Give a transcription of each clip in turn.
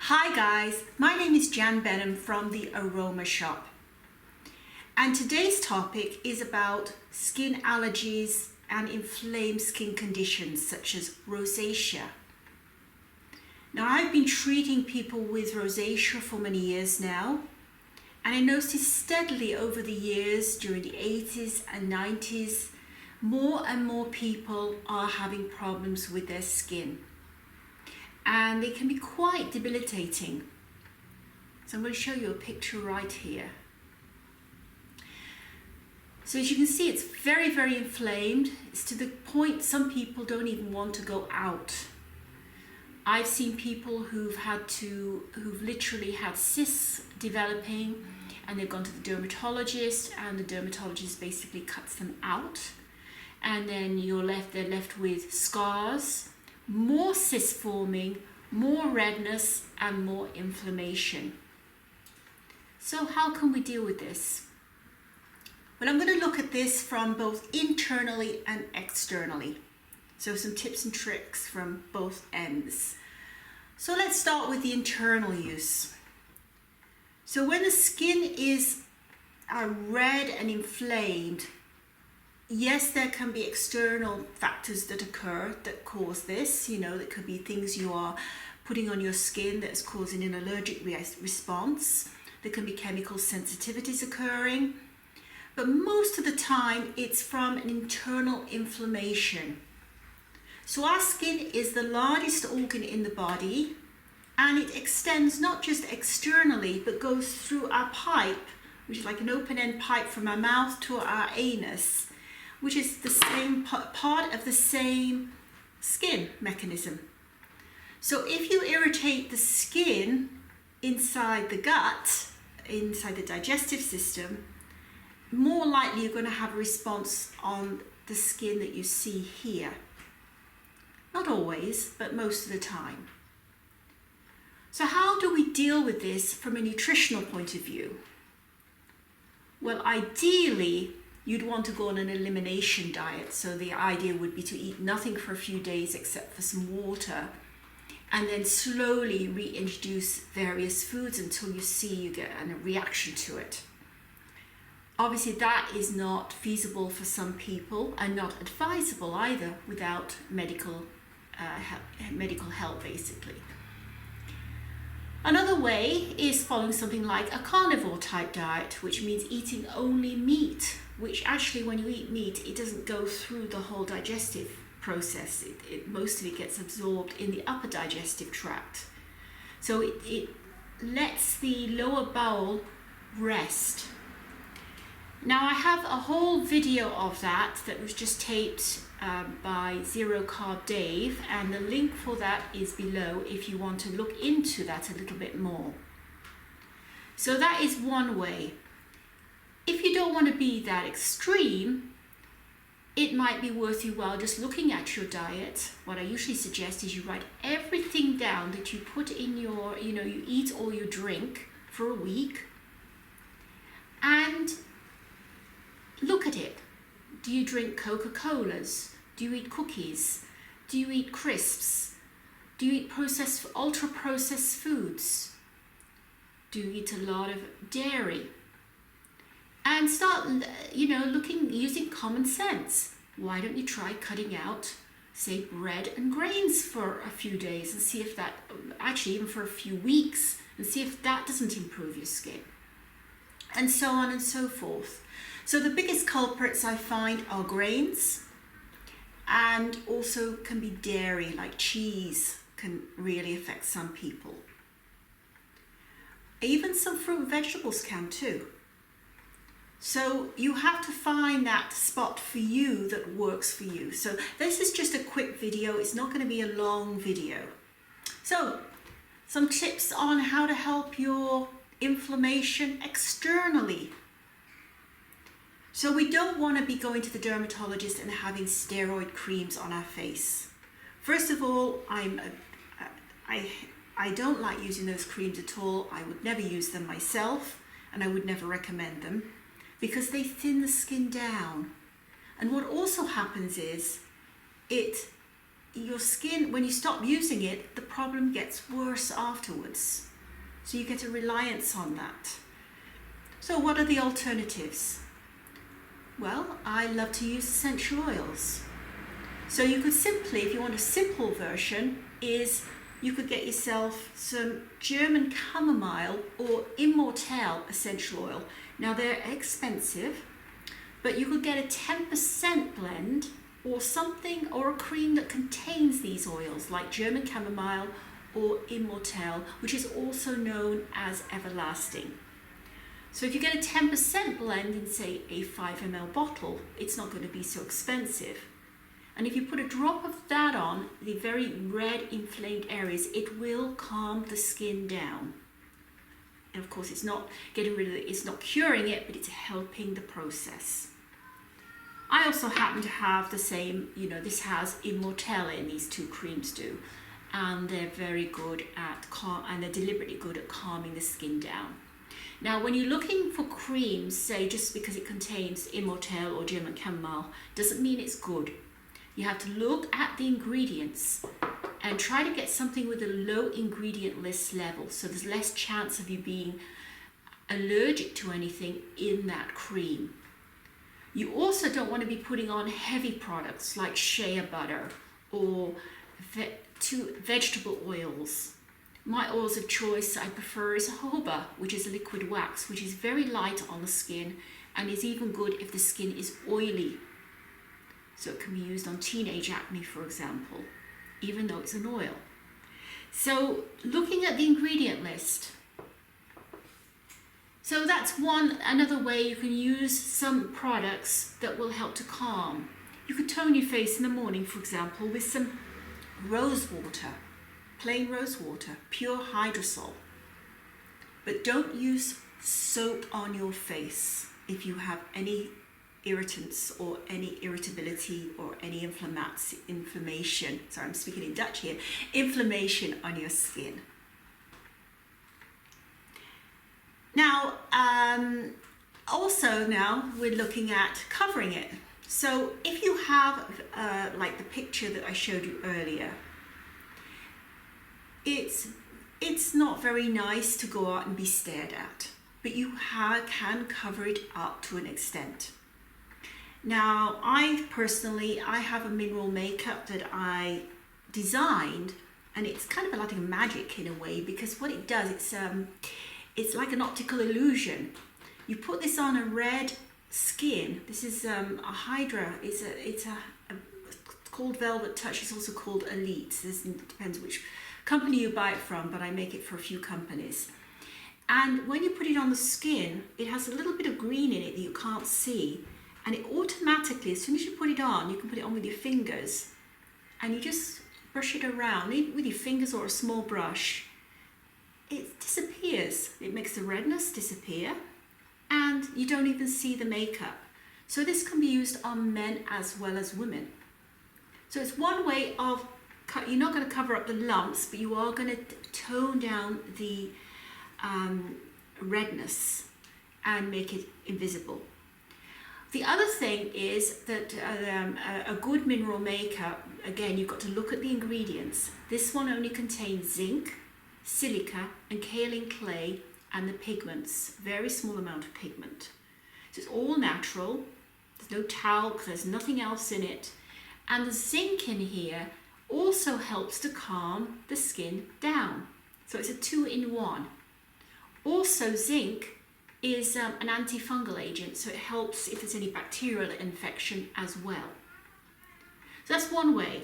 Hi guys, my name is Jan Benham from the Aroma Shop, and today's topic is about skin allergies and inflamed skin conditions such as rosacea. Now, I've been treating people with rosacea for many years now, and I noticed steadily over the years during the 80s and 90s, more and more people are having problems with their skin. And they can be quite debilitating. So I'm going to show you a picture right here. So as you can see, it's very, very inflamed. It's to the point some people don't even want to go out. I've seen people who've literally had cysts developing, and they've gone to the dermatologist, and the dermatologist basically cuts them out. And then they're left with scars, more cysts forming, more redness, and more inflammation. So how can we deal with this? Well, I'm going to look at this from both internally and externally. So some tips and tricks from both ends. So let's start with the internal use. So when the skin is red and inflamed, yes, there can be external factors that occur that cause this. That could be things you are putting on your skin that's causing an allergic response. There can be chemical sensitivities occurring. But most of the time, it's from an internal inflammation. So our skin is the largest organ in the body, and it extends not just externally, but goes through our pipe, which is like an open-end pipe from our mouth to our anus, which is the same part of the same skin mechanism. So if you irritate the skin inside the gut, inside the digestive system, more likely you're going to have a response on the skin that you see here. Not always, but most of the time. So how do we deal with this from a nutritional point of view? Well, ideally, you'd want to go on an elimination diet. So the idea would be to eat nothing for a few days except for some water, and then slowly reintroduce various foods until you get a reaction to it. Obviously, that is not feasible for some people and not advisable either without medical help, basically. Another way is following something like a carnivore type diet, which means eating only meat, which actually when you eat meat, it doesn't go through the whole digestive process. Most of it gets absorbed in the upper digestive tract. So it lets the lower bowel rest. Now, I have a whole video of that was just taped by Zero Carb Dave, and the link for that is below if you want to look into that a little bit more. So that is one way. If you don't want to be that extreme, it might be worth your while just looking at your diet. What I usually suggest is you write everything down that you put in your, you eat or you drink for a week, and look at it. Do you drink Coca-Colas? Do you eat cookies? Do you eat crisps? Do you eat ultra-processed foods? Do you eat a lot of dairy? And start, using common sense. Why don't you try cutting out, say, bread and grains for a few days and see if that, actually even for a few weeks, and see if that doesn't improve your skin? And so on and so forth. So the biggest culprits I find are grains, and also can be dairy, like cheese can really affect some people. Even some fruit and vegetables can too. So you have to find that spot for you that works for you. So this is just a quick video. It's not going to be a long video. So some tips on how to help your inflammation externally. So we don't want to be going to the dermatologist and having steroid creams on our face. First of all, I don't like using those creams at all. I would never use them myself, and I would never recommend them because they thin the skin down. And what also happens is it your skin, when you stop using it, the problem gets worse afterwards. So you get a reliance on that. So what are the alternatives? Well, I love to use essential oils. So you could simply, if you want a simple version, is you could get yourself some German chamomile or Immortelle essential oil. Now they're expensive, but you could get a 10% blend or something, or a cream that contains these oils like German chamomile or Immortelle, which is also known as everlasting. So if you get a 10% blend in, say, a 5 ml bottle, it's not going to be so expensive. And if you put a drop of that on the very red inflamed areas, it will calm the skin down. And of course, it's not getting rid of it, it's not curing it, but it's helping the process. I also happen to have the same, this has Immortelle in, these two creams do. And they're very good at and they're deliberately good at calming the skin down. Now, when you're looking for creams, say just because it contains Immortelle or German chamomile, doesn't mean it's good. You have to look at the ingredients and try to get something with a low ingredient list level, so there's less chance of you being allergic to anything in that cream. You also don't want to be putting on heavy products like shea butter or vegetable oils. My oils of choice I prefer is jojoba, which is a liquid wax, which is very light on the skin and is even good if the skin is oily. So it can be used on teenage acne, for example, even though it's an oil. So looking at the ingredient list. So that's another way you can use some products that will help to calm. You could tone your face in the morning, for example, with some rose water, plain rose water, pure hydrosol. But don't use soap on your face if you have any irritants or any irritability or any inflammation. Sorry, I'm speaking in Dutch here. Inflammation on your skin. Now, also now we're looking at covering it. So if you have, like the picture that I showed you earlier, it's not very nice to go out and be stared at, but you can cover it up to an extent. Now, I have a mineral makeup that I designed, and it's kind of like a magic in a way, because what it does, it's like an optical illusion. You put this on a red skin. This is a Hydra. It's called Velvet Touch. It's also called Elite. This depends which company you buy it from, but I make it for a few companies. And when you put it on the skin, it has a little bit of green in it that you can't see. And it automatically, as soon as you put it on, you can put it on with your fingers, and you just brush it around with your fingers or a small brush. It disappears. It makes the redness disappear, and you don't even see the makeup. So this can be used on men as well as women. So it's one way of, you're not going to cover up the lumps, but you are going to tone down the redness and make it invisible. The other thing is that a good mineral makeup, again, you've got to look at the ingredients. This one only contains zinc, silica, and kaolin clay, and the pigments, very small amount of pigment. So it's all natural. There's no talc, there's nothing else in it. And the zinc in here also helps to calm the skin down. So it's a 2-in-1. Also, zinc is an antifungal agent, so it helps if there's any bacterial infection as well. So that's one way.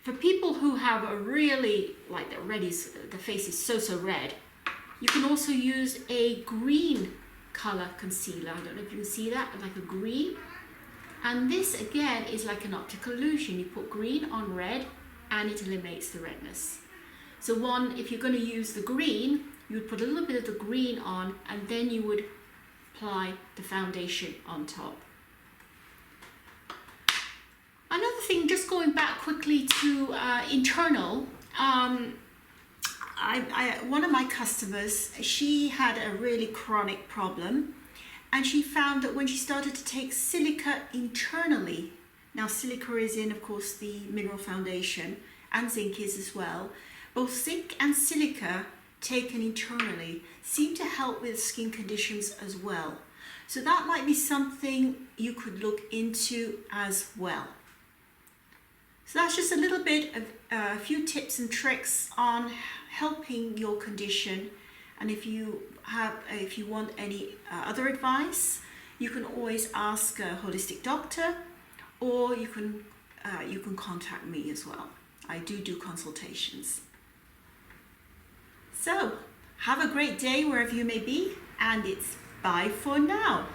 For people who have a really, like the face is so red, you can also use a green color concealer. I don't know if you can see that, but like a green. And this again is like an optical illusion. You put green on red and it eliminates the redness. So if you're going to use the green, you would put a little bit of the green on, and then you would apply the foundation on top. Another thing, just going back quickly to internal, one of my customers, she had a really chronic problem, and she found that when she started to take silica internally, Now silica is in, of course, the mineral foundation, and zinc is as well. Both zinc and silica taken internally seem to help with skin conditions as well. So that might be something you could look into as well. So that's just a little bit of a few tips and tricks on helping your condition. And if you want any other advice, you can always ask a holistic doctor, or you can contact me as well. I do consultations. So have a great day wherever you may be, and it's bye for now.